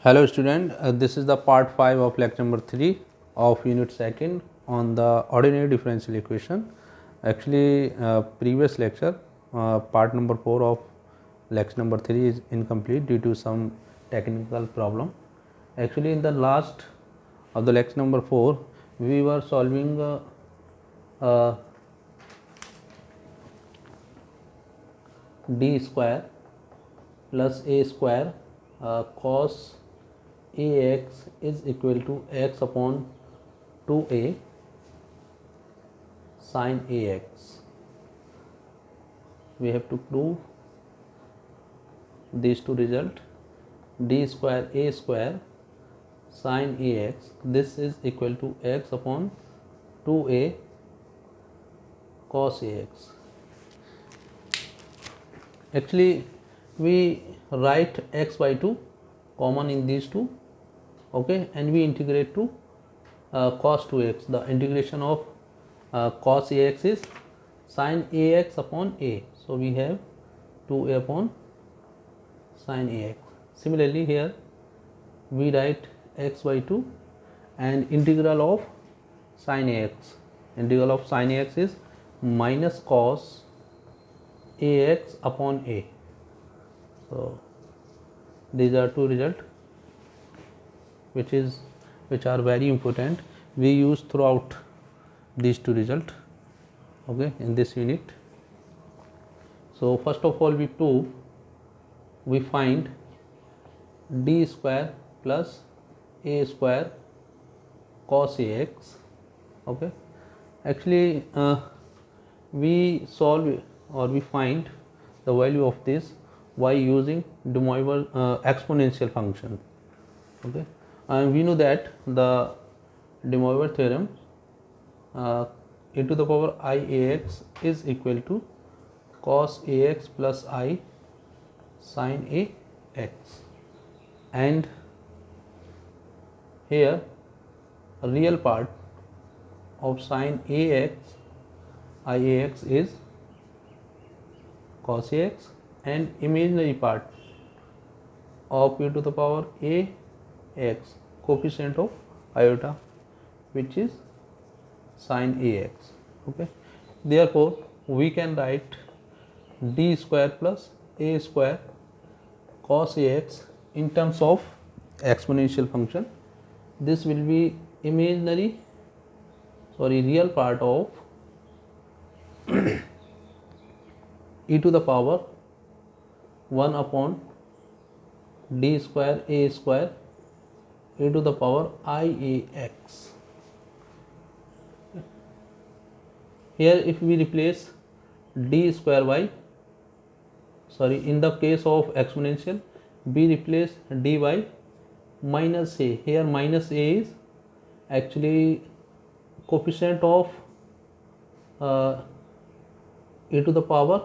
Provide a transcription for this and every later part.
Hello student, this is the part 5 of lecture number 3 of unit 2nd on the ordinary differential equation. Actually previous lecture part number 4 of lecture number 3 is incomplete due to some technical problem. Actually in the last of the lecture number 4 we were solving d square plus a square cos ax is equal to x upon 2a sin ax. We have to prove these two results. D square a square sin ax, this is equal to x upon 2a cos ax. Actually we write x by 2 common in these two, okay, and we integrate to cos 2x. The integration of cos ax is sin ax upon a, so we have 2a upon sin ax. Similarly here we write x by 2 and integral of sin ax. Integral of sin ax is minus cos ax upon a. So these are two results which are very important. We use throughout these two results, okay, in this unit. So first of all we find d square plus a square cos ax, okay. Actually we solve or we find the value of this by using de Moivre exponential function, okay, and we know that the de Moivre theorem e to the power I ax is equal to cos ax plus I sin ax, and here a real part of sin ax iax is cos ax, and imaginary part of e to the power a x coefficient of iota, which is sin ax, okay. Therefore we can write d square plus a square cos ax in terms of exponential function. This will be real part of e to the power 1 upon d square a square e to the power iax. Here if we replace d square by, in the case of exponential we replace d by minus a. Here minus a is actually coefficient of e to the power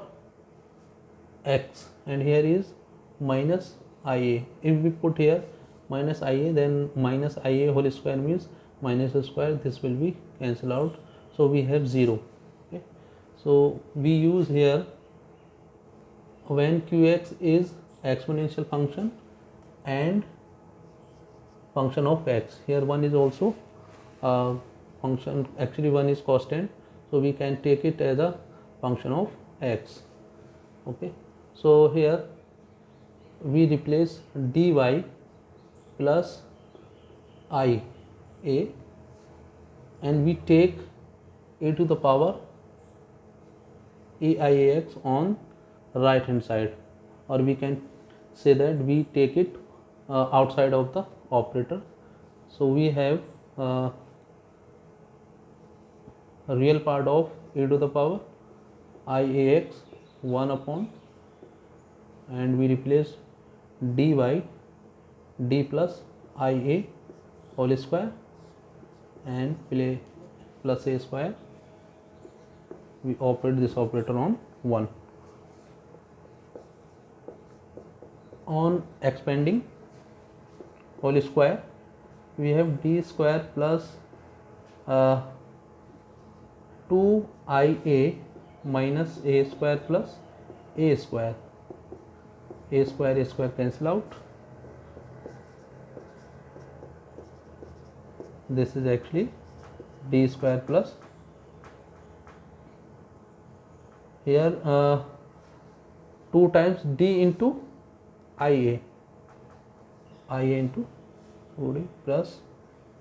x, and here is minus ia. If we put here minus ia, then minus ia whole square means minus a square, this will be cancelled out, so we have 0, okay. So we use here when qx is exponential function and function of x. Here one is also function, actually one is constant, so we can take it as a function of x, okay. So here we replace dy plus ia, and we take a to the power aiax on right hand side, or we can say that we take it outside of the operator. So we have a real part of e to the power iax 1 upon, and we replace dy d plus ia whole square and plus a square. We operate this operator on 1. On expanding whole square we have d square plus 2ia minus a square plus a square cancel out, this is actually d square plus here 2 times d into ia into 2d plus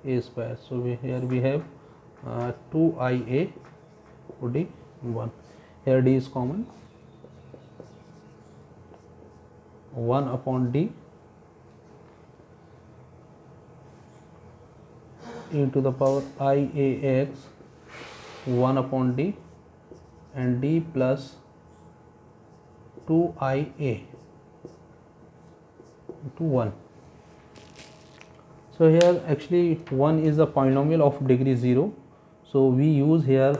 a square. So here we have 2ia 2d 1. Here d is common, 1 upon d into the power iax 1 upon d and d plus 2ia into 1. So here actually 1 is a polynomial of degree 0, so we use here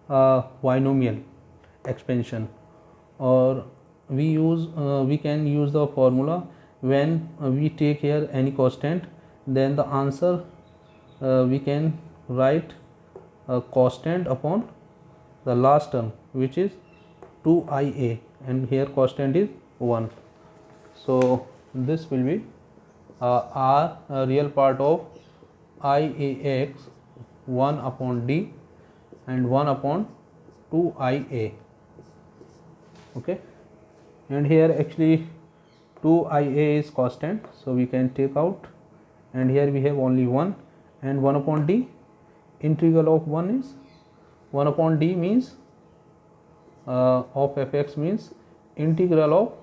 binomial expansion, or we can use the formula when we take here any constant, then the answer we can write a constant upon the last term, which is 2ia, and here constant is 1. So this will be r real part of iax 1 upon d and 1 upon 2ia. Okay, and here actually 2ia is constant, so we can take out, and here we have only 1 and 1 upon d. Integral of 1 is 1 upon d means of fx means integral of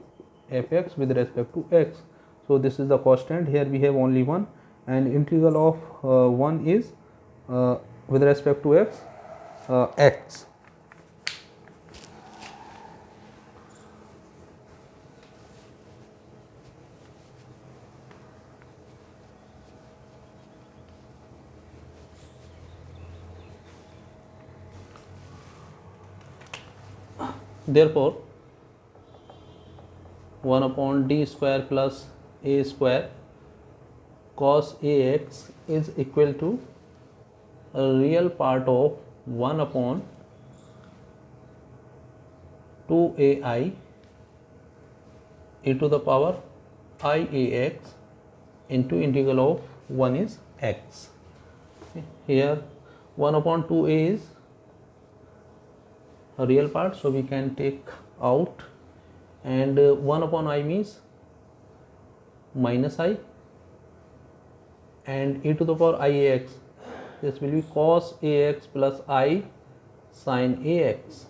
fx with respect to x. So this is the constant. Here we have only 1, and integral of 1 is with respect to x x. Therefore 1 upon d square plus a square cos ax is equal to a real part of 1 upon 2ai e to the power iax into integral of 1 is x. Here 1 upon 2a is a real part, so we can take out, and 1 upon I means minus I, and e to the power iax, this will be cos ax plus I sin ax,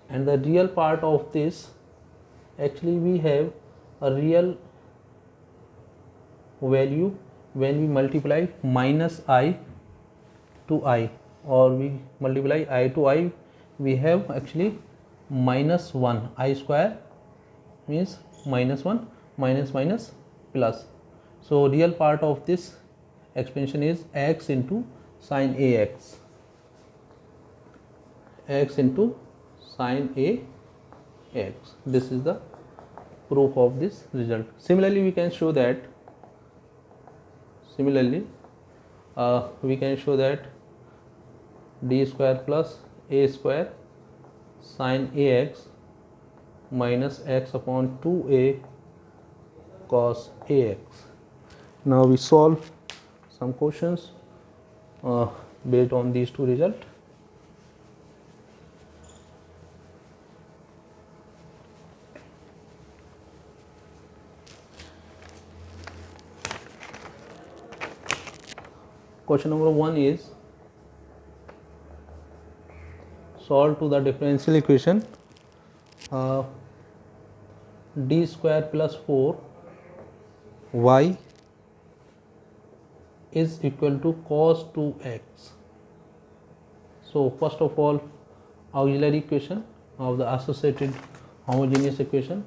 and the real part of this, actually we have a real value when we multiply minus I to I, or we multiply I to I, we have actually minus 1. I square means minus 1, minus minus plus. So real part of this expansion is x into sin ax, x into sin ax. This is the proof of this result. Similarly we can show that d square plus a square sin ax minus x upon 2a cos ax. Now we solve some questions based on these two results. Question number 1 is, solve to the differential equation d square plus 4 y is equal to cos 2x. So first of all, auxiliary equation of the associated homogeneous equation,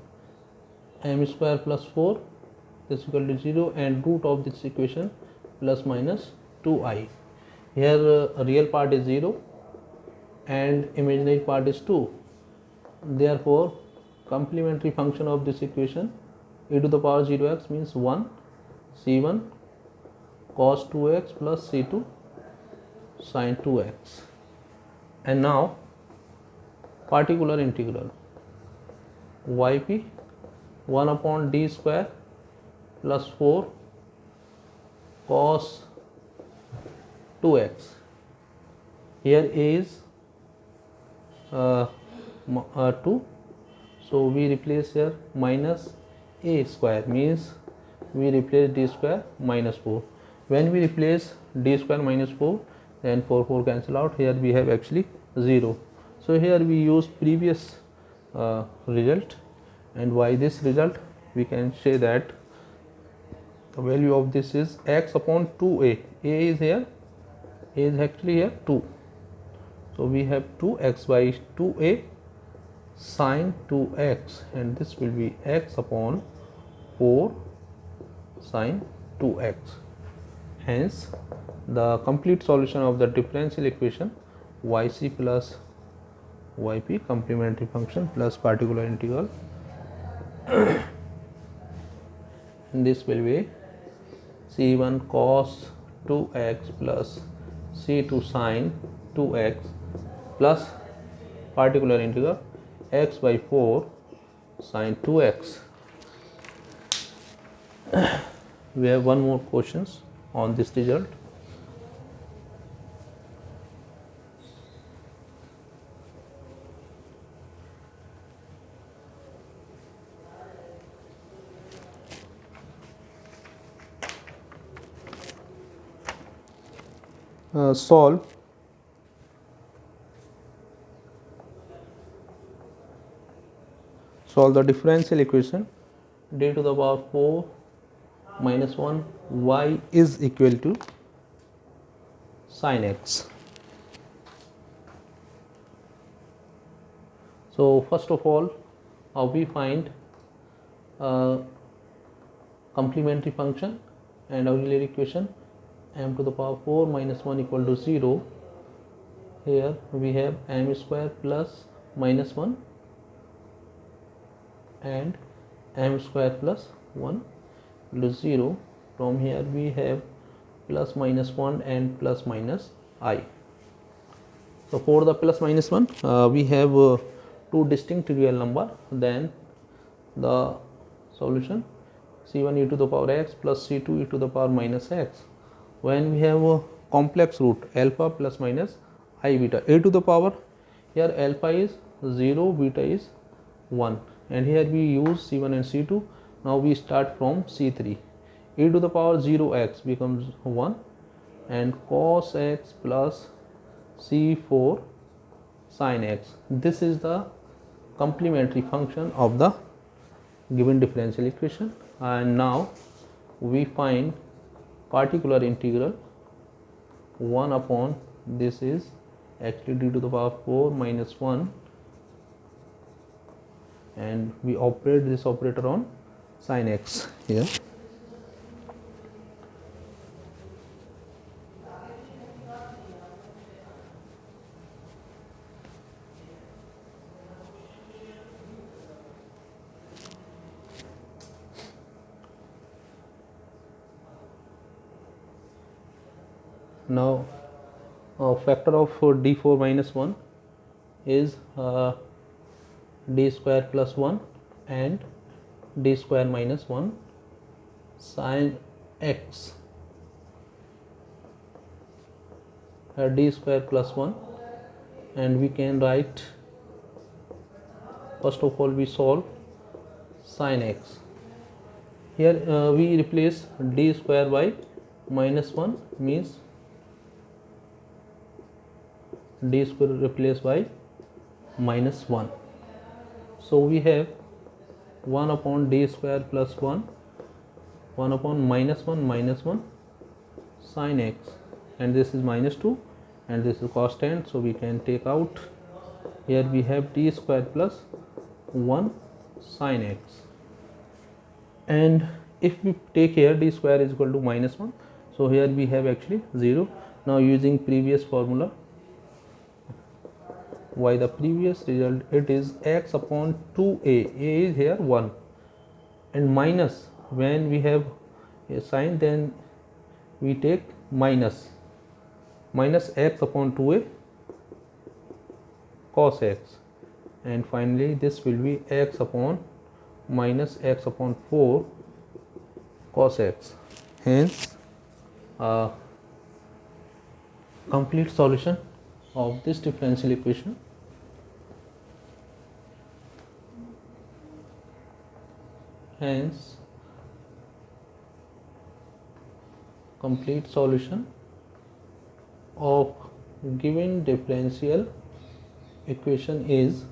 m square plus 4 is equal to 0, and root of this equation plus minus 2i. Here real part is 0 and imaginary part is 2. Therefore complementary function of this equation e to the power 0x means 1 c1 cos 2x plus c2 sin 2x. And now particular integral yp 1 upon d square plus 4 cos 2x. Here a is 2, so we replace here minus a square, means we replace d square minus 4. When we replace d square minus 4, then 4 cancel out. Here we have actually 0. So here we use previous result, and why this result, we can say that the value of this is x upon 2a. A is here, a is actually here 2. So we have 2x by 2a sine 2x, and this will be x upon 4 sine 2x. Hence the complete solution of the differential equation yc plus yp complementary function plus particular integral, and this will be c1 cos 2x plus c2 sine 2x plus particular integral x by 4 sine 2x. We have one more questions on this result. Solve the differential equation d to the power 4 minus 1 y is equal to sin x. So first of all, we find complementary function and auxiliary equation m to the power 4 minus 1 equal to 0. Here we have m square plus minus 1 and m square plus 1 equal to 0. From here we have plus minus 1 and plus minus I. So for the plus minus 1, we have two distinct real number, then the solution c1 e to the power x plus c2 e to the power minus x. When we have a complex root alpha plus minus I beta, a to the power, here alpha is 0, beta is 1, and here we use c1 and c2. Now we start from c3. E to the power 0x becomes 1, and cos x plus c4 sin x. This is the complementary function of the given differential equation. And now we find particular integral 1 upon this is actually d to the power 4 minus 1, and we operate this operator on sin x here. Now factor of d4 minus 1 is d square plus 1 and d square minus 1 sin x, d square plus 1, and we can write, first of all we solve sin x. Here we replace d square by minus 1, means d square replaced by minus 1. So we have 1 upon d square plus 1, 1 upon minus 1 sin x, and this is minus 2 and this is constant, so we can take out. Here we have d square plus 1 sin x, and if we take here d square is equal to minus 1, so here we have actually 0. Now using previous formula, why the previous result, it is x upon 2a, a is here 1, and minus, when we have a sign then we take minus x upon 2a cos x, and finally this will be x upon minus x upon 4 cos x. Hence complete solution of this differential equation. Hence, complete solution of given differential equation is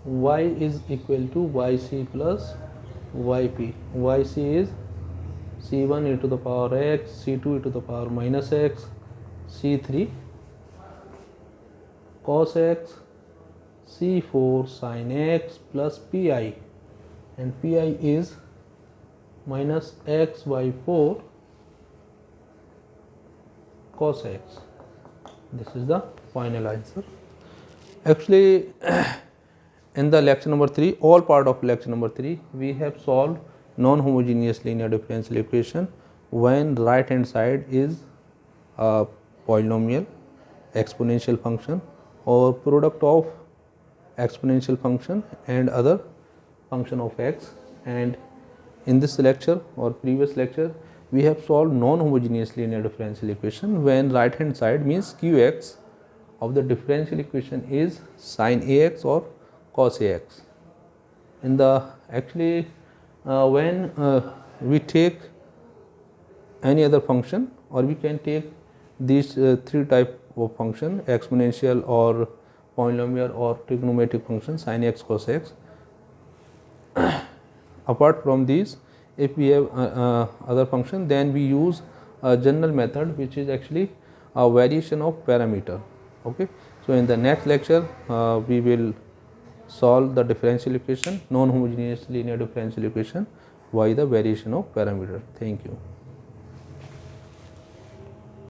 y is equal to yc plus yp. Yc is c1 e to the power x, c2 e to the power minus x, c3 cos x, c4 sin x plus pi, and pi is minus x by 4 cos x. This is the final answer. Actually, in the lecture number 3, all part of lecture number 3, we have solved non-homogeneous linear differential equation when right hand side is a polynomial, exponential function, or product of exponential function and other function of x. And in this lecture or previous lecture, we have solved non-homogeneous linear differential equation when right hand side means qx of the differential equation is sin ax or cos ax. In the actually when we take any other function, or we can take these three type of function, exponential or polynomial or trigonometric function, sin x, cos x. Apart from these, if we have other function, then we use a general method which is actually a variation of parameter. Okay, so in the next lecture we will solve the differential equation, non-homogeneous linear differential equation by the variation of parameter. Thank you.